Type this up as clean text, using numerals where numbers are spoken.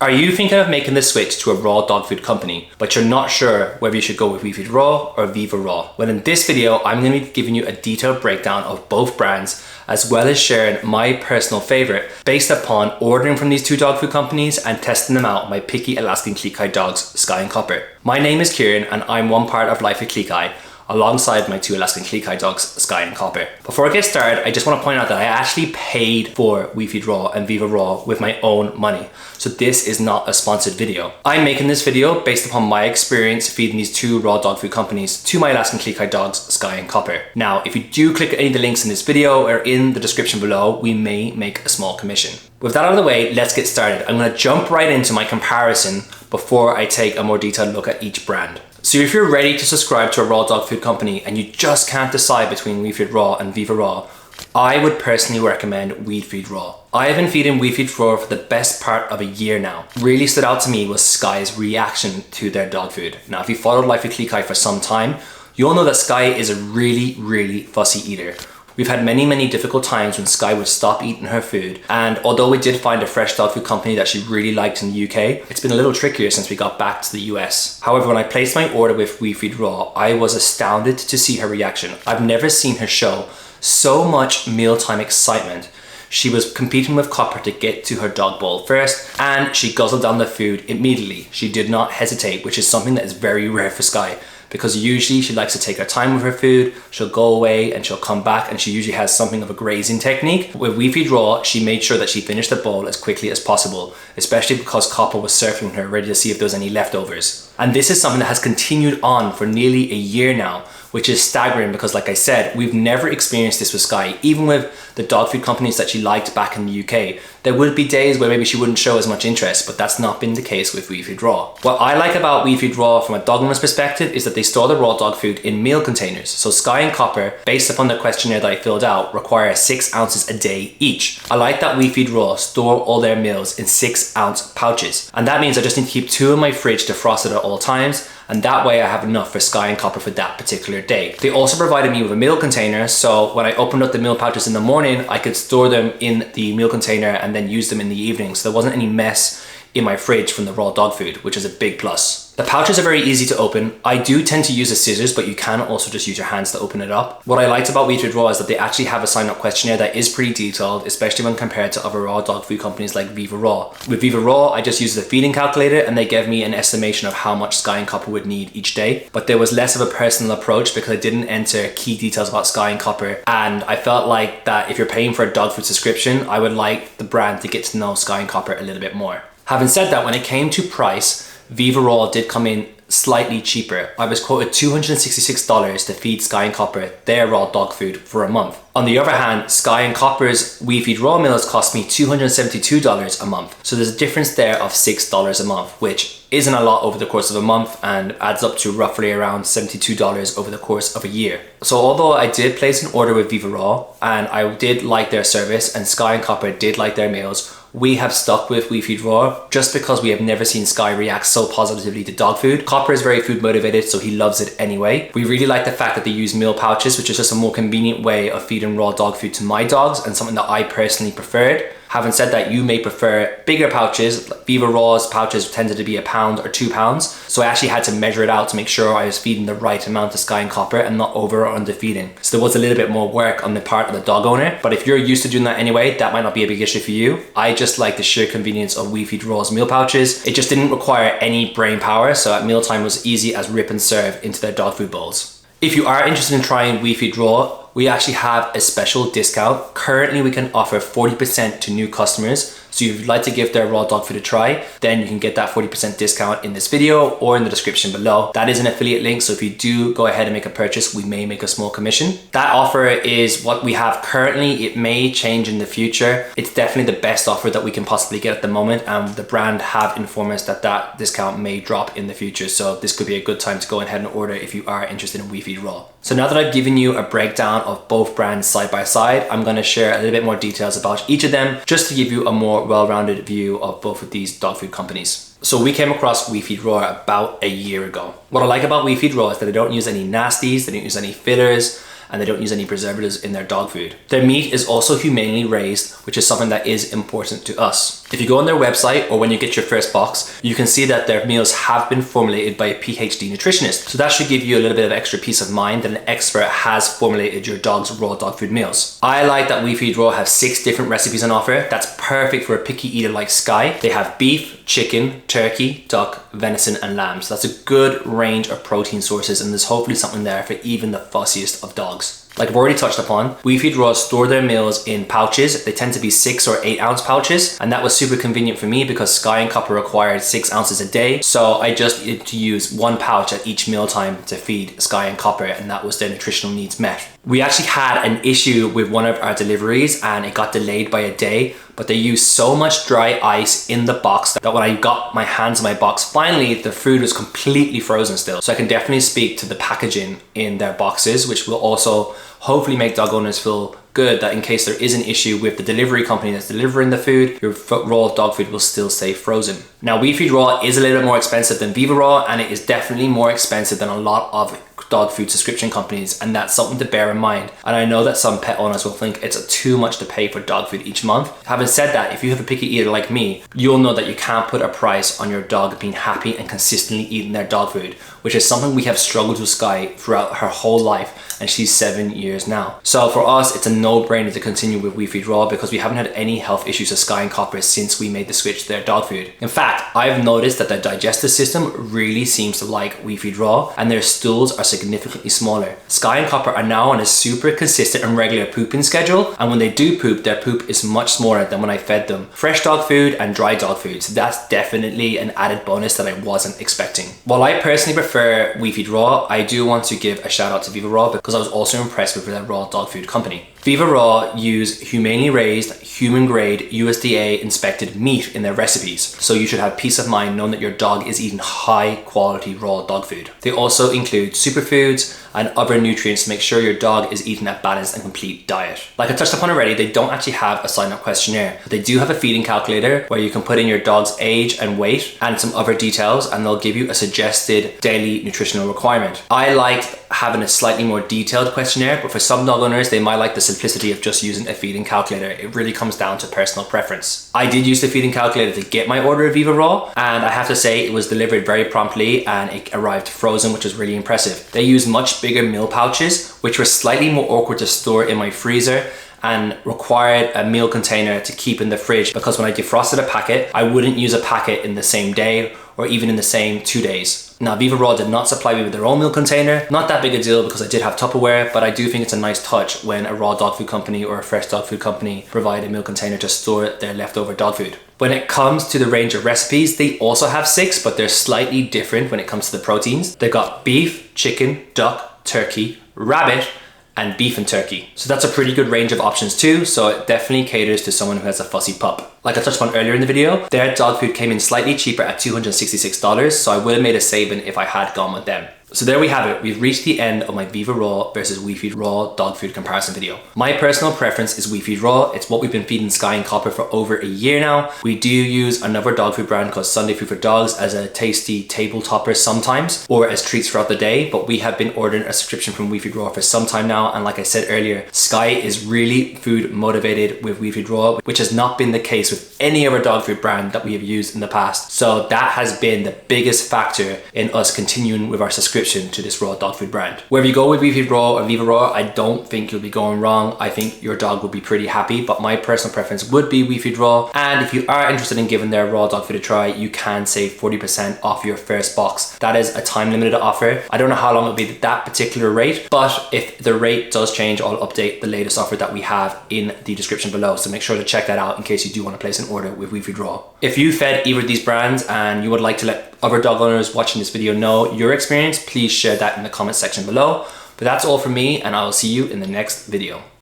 Are you thinking of making the switch to a raw dog food company, but you're not sure whether you should go with Viva Raw or Viva Raw? Well, in this video, I'm going to be giving you a detailed breakdown of both brands, as well as sharing my personal favorite based upon ordering from these two dog food companies and testing them out with my picky Alaskan Klee dogs, Skye and Copper. My name is Kieran and I'm one part of Life with Klee alongside my two Alaskan Klee dogs, Skye and Copper. Before I get started, I just want to point out that I actually paid for Viva Raw and Viva Raw with my own money. So this is not a sponsored video. I'm making this video based upon my experience feeding these two raw dog food companies to my Alaskan Klee dogs, Skye and Copper. Now, if you do click any of the links in this video or in the description below, we may make a small commission. With that out of the way, let's get started. I'm going to jump right into my comparison before I take a more detailed look at each brand. So if you're ready to subscribe to a raw dog food company and you just can't decide between Viva Raw and Viva Raw, I would personally recommend Viva Raw. I have been feeding Viva Raw for the best part of a year now. Really stood out to me was Skye's reaction to their dog food. Now, if you followed Life with Klee for some time, you'll know that Skye is a really fussy eater. We've had many difficult times when Skye would stop eating her food, and although we did find a fresh dog food company that she really liked in the UK, it's been a little trickier since we got back to the US. However, when I placed my order with Viva Raw, I was astounded to see her reaction. I've never seen her show so much mealtime excitement. She was competing with Copper to get to her dog bowl first, and she guzzled down the food immediately. She did not hesitate, which is something that is very rare for Skye, because usually she likes to take her time with her food. She'll go away and she'll come back, and she usually has something of a grazing technique. With Viva Raw, she made sure that she finished the bowl as quickly as possible, especially because Copper was circling her, ready to see if there was any leftovers. And this is something that has continued on for nearly a year now, which is staggering because, like I said, we've never experienced this with Skye. Even with the dog food companies that she liked back in the UK, there would be days where maybe she wouldn't show as much interest, but that's not been the case with Viva Raw. What I like about Viva Raw from a dog owner's perspective is that they store the raw dog food in meal containers. So Skye and Copper, based upon the questionnaire that I filled out, require 6 ounces a day each. I like that Viva Raw store all their meals in 6-ounce pouches. And that means I just need to keep 2 in my fridge defrosted at all times, and that way I have enough for Skye and Copper for that particular day. They also provided me with a meal container, so when I opened up the meal pouches in the morning, I could store them in the meal container and then use them in the evening, so there wasn't any mess in my fridge from the raw dog food, which is a big plus. The pouches are very easy to open. I do tend to use the scissors, but you can also just use your hands to open it up. What I liked about Viva Raw is that they actually have a sign-up questionnaire that is pretty detailed, especially when compared to other raw dog food companies like Viva Raw. With Viva Raw, I just used the feeding calculator and they gave me an estimation of how much Skye and Copper would need each day. But there was less of a personal approach because I didn't enter key details about Skye and Copper. And I felt like that if you're paying for a dog food subscription, I would like the brand to get to know Skye and Copper a little bit more. Having said that, when it came to price, Viva Raw did come in slightly cheaper. I was quoted $266 to feed Skye and Copper their raw dog food for a month. On the other hand, Skye and Copper's Viva Raw meals cost me $272 a month. So there's a difference there of $6 a month, which isn't a lot over the course of a month and adds up to roughly around $72 over the course of a year. So although I did place an order with Viva Raw and I did like their service and Skye and Copper did like their meals, we have stuck with Viva Raw just because we have never seen Skye react so positively to dog food. Copper is very food motivated, so he loves it anyway. We really like the fact that they use meal pouches, which is just a more convenient way of feeding raw dog food to my dogs and something that I personally preferred. Having said that, you may prefer bigger pouches. Viva Raw's pouches tended to be £1 or £2. So I actually had to measure it out to make sure I was feeding the right amount to Skye and Copper and not over or under feeding. So there was a little bit more work on the part of the dog owner. But if you're used to doing that anyway, that might not be a big issue for you. I just like the sheer convenience of Viva Raw's meal pouches. It just didn't require any brain power. So at mealtime it was easy as rip and serve into their dog food bowls. If you are interested in trying Viva Raw, we actually have a special discount. Currently, we can offer 40% to new customers. So if you'd like to give their raw dog food a try, then you can get that 40% discount in this video or in the description below. That is an affiliate link, so if you do go ahead and make a purchase, we may make a small commission. That offer is what we have currently. It may change in the future. It's definitely the best offer that we can possibly get at the moment, and the brand have informed us that that discount may drop in the future. So this could be a good time to go ahead and order if you are interested in Viva Raw. So now that I've given you a breakdown of both brands side by side, I'm going to share a little bit more details about each of them just to give you a more well-rounded view of both of these dog food companies. So we came across Viva Raw about a year ago. What I like about Viva Raw is that they don't use any nasties, they don't use any fillers, and they don't use any preservatives in their dog food. Their meat is also humanely raised, which is something that is important to us. If you go on their website or when you get your first box, you can see that their meals have been formulated by a PhD nutritionist. So that should give you a little bit of extra peace of mind that an expert has formulated your dog's raw dog food meals. I like that We Feed Raw have 6 different recipes on offer. That's perfect for a picky eater like Skye. They have beef, chicken, turkey, duck, venison, and lamb. So that's a good range of protein sources, and there's hopefully something there for even the fussiest of dogs. Like I've already touched upon, We Feed Raw store their meals in pouches. They tend to be 6 or 8 ounce pouches, and that was super convenient for me because Skye and Copper required 6 ounces a day. So I just needed to use 1 pouch at each mealtime to feed Skye and Copper, and that was their nutritional needs met. We actually had an issue with one of our deliveries and it got delayed by a day, but they used so much dry ice in the box that when I got my hands on my box, finally the food was completely frozen still. So I can definitely speak to the packaging in their boxes, which will also hopefully make dog owners feel good that in case there is an issue with the delivery company that's delivering the food, your raw dog food will still stay frozen. Now, We Feed Raw is a little bit more expensive than Viva Raw, and it is definitely more expensive than a lot of dog food subscription companies, and that's something to bear in mind. And I know that some pet owners will think it's too much to pay for dog food each month. Having said that, if you have a picky eater like me, you'll know that you can't put a price on your dog being happy and consistently eating their dog food, which is something we have struggled with Skye throughout her whole life, and she's 7 years now. So for us, it's a no-brainer to continue with We Feed Raw because we haven't had any health issues with Skye and Copper since we made the switch to their dog food. In fact, I've noticed that their digestive system really seems to like We Feed Raw, and their stools are significantly smaller. Skye and Copper are now on a super consistent and regular pooping schedule, and when they do poop, their poop is much smaller than when I fed them fresh dog food and dry dog food. So that's definitely an added bonus that I wasn't expecting. While I personally prefer We Feed Raw, I do want to give a shout out to Viva Raw because I was also impressed with their raw dog food company. Viva Raw use humanely raised, human grade, USDA inspected meat in their recipes. So you should have peace of mind knowing that your dog is eating high quality raw dog food. They also include superfoods and other nutrients to make sure your dog is eating a balanced and complete diet. Like I touched upon already, they don't actually have a sign-up questionnaire, but they do have a feeding calculator where you can put in your dog's age and weight and some other details, and they'll give you a suggested daily nutritional requirement. I like having a slightly more detailed questionnaire, but for some dog owners, they might like the simplicity of just using a feeding calculator. It really comes down to personal preference. I did use the feeding calculator to get my order of Viva Raw, and I have to say it was delivered very promptly and it arrived frozen, which was really impressive. They used much bigger meal pouches, which were slightly more awkward to store in my freezer and required a meal container to keep in the fridge because when I defrosted a packet, I wouldn't use a packet in the same day or even in the same 2 days. Now, Viva Raw did not supply me with their own meal container. Not that big a deal because I did have Tupperware, but I do think it's a nice touch when a raw dog food company or a fresh dog food company provide a meal container to store their leftover dog food. When it comes to the range of recipes, they also have 6, but they're slightly different when it comes to the proteins. They've got beef, chicken, duck, turkey, rabbit, and beef and turkey. So that's a pretty good range of options too, so it definitely caters to someone who has a fussy pup. Like I touched on earlier in the video, their dog food came in slightly cheaper at $266, so I would have made a saving if I had gone with them. So there we have it. We've reached the end of my Viva Raw versus We Feed Raw dog food comparison video. My personal preference is We Feed Raw. It's what we've been feeding Skye and Copper for over a year now. We do use another dog food brand called Sunday Food for Dogs as a tasty table topper sometimes, or as treats throughout the day, but we have been ordering a subscription from We Feed Raw for some time now, and like I said earlier, Skye is really food motivated with We Feed Raw, which has not been the case with any other dog food brand that we have used in the past. So that has been the biggest factor in us continuing with our subscription to this raw dog food brand. Whether you go with We Feed Raw or Viva Raw, I don't think you'll be going wrong. I think your dog will be pretty happy, but my personal preference would be We Feed Raw. And if you are interested in giving their raw dog food a try, you can save 40% off your first box. That is a time limited offer. I don't know how long it'll be at that particular rate, but if the rate does change, I'll update the latest offer that we have in the description below. So make sure to check that out in case you do want to place an order with We Feed Raw. If you fed either of these brands and you would like to let other dog owners watching this video know your experience, please share that in the comment section below. But that's all from me, and I will see you in the next video.